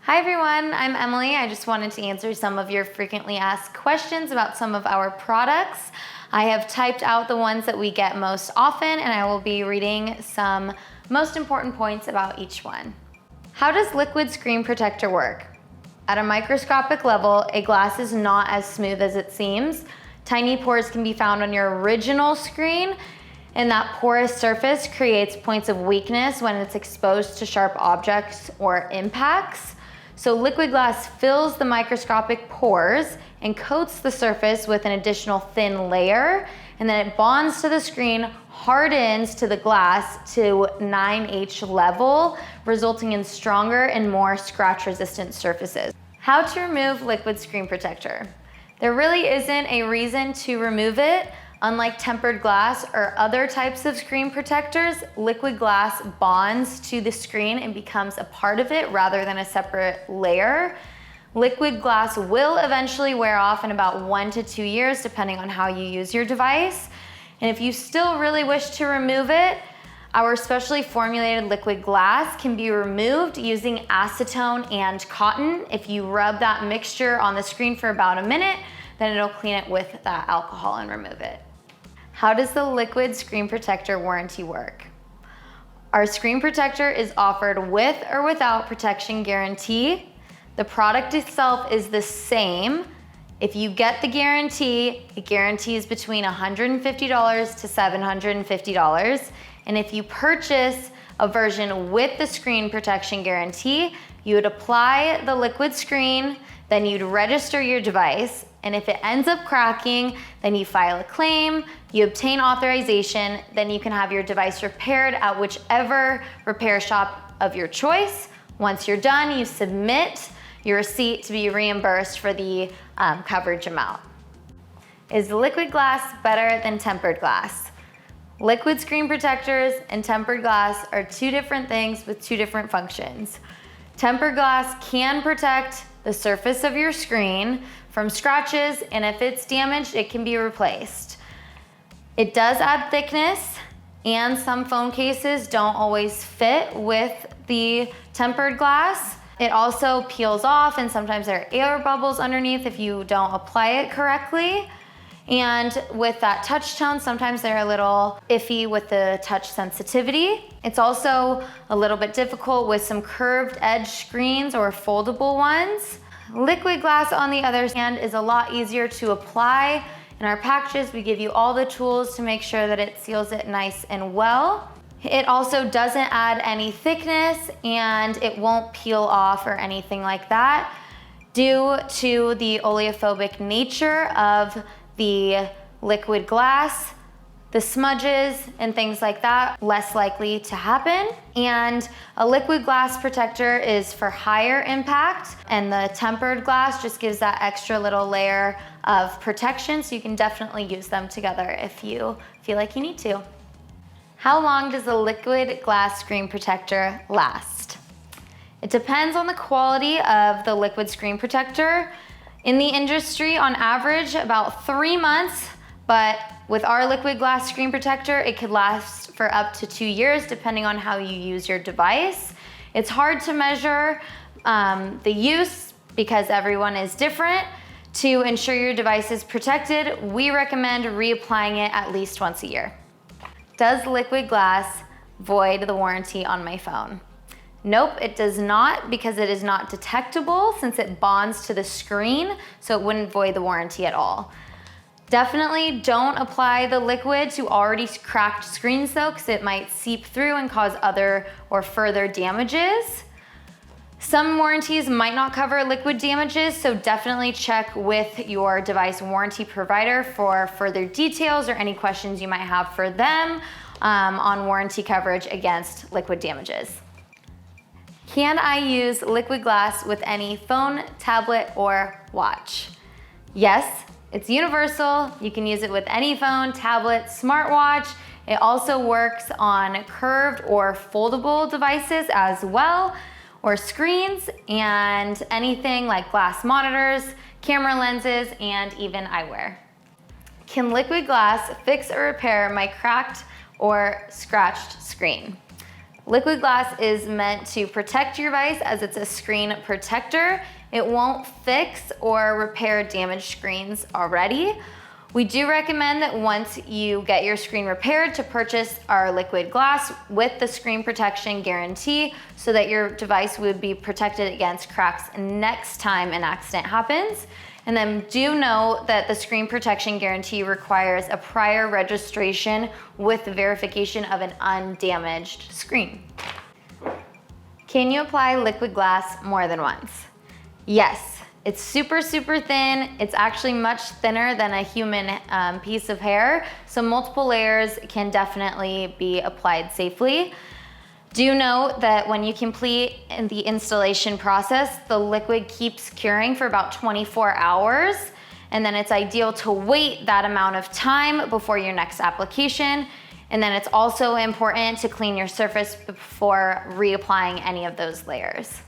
Hi everyone, I'm Emily. I just wanted to answer some of your frequently asked questions about some of our products. I have typed out the ones that we get most often, and I will be reading some most important points about each one. How does liquid screen protector work? At a microscopic level, a glass is not as smooth as it seems. Tiny pores can be found on your original screen, and that porous surface creates points of weakness when it's exposed to sharp objects or impacts. So liquid glass fills the microscopic pores and coats the surface with an additional thin layer, and then it bonds to the screen, hardens to the glass to 9H level, resulting in stronger and more scratch-resistant surfaces. How to remove liquid screen protector? There really isn't a reason to remove it. Unlike tempered glass or other types of screen protectors, liquid glass bonds to the screen and becomes a part of it rather than a separate layer. Liquid glass will eventually wear off in about 1 to 2 years, depending on how you use your device. And if you still really wish to remove it, our specially formulated liquid glass can be removed using acetone and cotton. If you rub that mixture on the screen for about a minute, then it'll clean it with that alcohol and remove it. How does the liquid screen protector warranty work? Our screen protector is offered with or without protection guarantee. The product itself is the same. If you get the guarantee, it guarantees between $150 to $750. And if you purchase a version with the screen protection guarantee, you would apply the liquid screen, then you'd register your device, and if it ends up cracking, then you file a claim, you obtain authorization, then you can have your device repaired at whichever repair shop of your choice. Once you're done, you submit your receipt to be reimbursed for the coverage amount. Is liquid glass better than tempered glass? Liquid screen protectors and tempered glass are two different things with two different functions. Tempered glass can protect the surface of your screen from scratches, and if it's damaged, it can be replaced. It does add thickness, and some phone cases don't always fit with the tempered glass. It also peels off, and sometimes there are air bubbles underneath if you don't apply it correctly. And with that touch tone, sometimes they're a little iffy with the touch sensitivity. It's also a little bit difficult with some curved edge screens or foldable ones. Liquid glass, on the other hand, is a lot easier to apply. In our packages, we give you all the tools to make sure that it seals it nice and well. It also doesn't add any thickness, and it won't peel off or anything like that due to the oleophobic nature of the liquid glass. The smudges and things like that, less likely to happen. And a liquid glass protector is for higher impact, and the tempered glass just gives that extra little layer of protection, so you can definitely use them together if you feel like you need to. How long does the liquid glass screen protector last? It depends on the quality of the liquid screen protector. In the industry, on average, about 3 months, but with our liquid glass screen protector, it could last for up to 2 years, depending on how you use your device. It's hard to measure the use because everyone is different. To ensure your device is protected, we recommend reapplying it at least once a year. Does liquid glass void the warranty on my phone? Nope, it does not, because it is not detectable since it bonds to the screen, so it wouldn't void the warranty at all. Definitely don't apply the liquid to already cracked screens though, because it might seep through and cause other or further damages. Some warranties might not cover liquid damages, so definitely check with your device warranty provider for further details or any questions you might have for them on warranty coverage against liquid damages. Can I use liquid glass with any phone, tablet, or watch? Yes, it's universal. You can use it with any phone, tablet, smartwatch. It also works on curved or foldable devices as well, or screens, and anything like glass monitors, camera lenses, and even eyewear. Can liquid glass fix or repair my cracked or scratched screen? Liquid glass is meant to protect your device as it's a screen protector. It won't fix or repair damaged screens already. We do recommend that once you get your screen repaired to purchase our liquid glass with the screen protection guarantee so that your device would be protected against cracks next time an accident happens. And then do know that the screen protection guarantee requires a prior registration with the verification of an undamaged screen. Can you apply liquid glass more than once? Yes. It's super, super thin. It's actually much thinner than a human piece of hair, so multiple layers can definitely be applied safely. Do note that when you complete the installation process, the liquid keeps curing for about 24 hours, and then it's ideal to wait that amount of time before your next application. And then it's also important to clean your surface before reapplying any of those layers.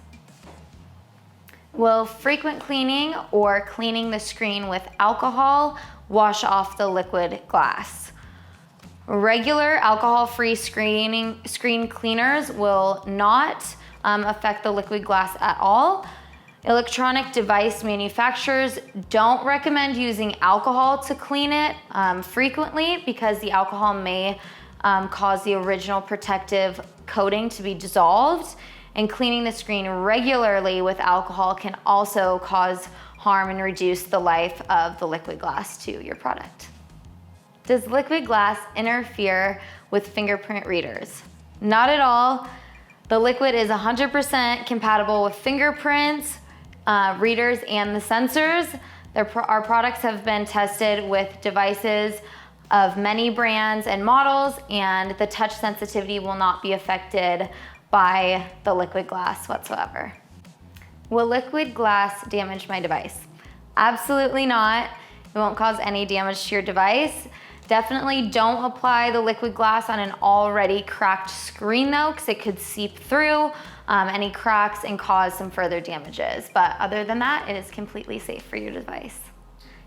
Will frequent cleaning or cleaning the screen with alcohol wash off the liquid glass? Regular alcohol-free screen cleaners will not affect the liquid glass at all. Electronic device manufacturers don't recommend using alcohol to clean it frequently because the alcohol may cause the original protective coating to be dissolved. And cleaning the screen regularly with alcohol can also cause harm and reduce the life of the liquid glass to your product. Does liquid glass interfere with fingerprint readers? Not at all. The liquid is 100% compatible with fingerprints, readers, and the sensors. Our products have been tested with devices of many brands and models, and the touch sensitivity will not be affected by the liquid glass whatsoever. Will liquid glass damage my device? Absolutely not. It won't cause any damage to your device. Definitely don't apply the liquid glass on an already cracked screen though, because it could seep through any cracks and cause some further damages. But other than that, it is completely safe for your device.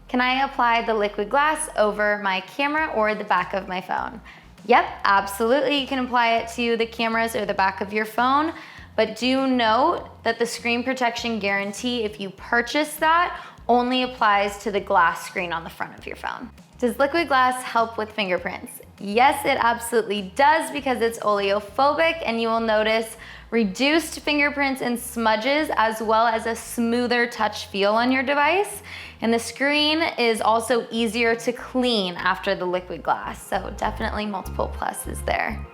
Can I apply the liquid glass over my camera or the back of my phone? Yep, absolutely. You can apply it to the cameras or the back of your phone, but do note that the screen protection guarantee, if you purchase that, only applies to the glass screen on the front of your phone. Does liquid glass help with fingerprints? Yes, it absolutely does because it's oleophobic, and you will notice reduced fingerprints and smudges as well as a smoother touch feel on your device. And the screen is also easier to clean after the liquid glass, so definitely multiple pluses there.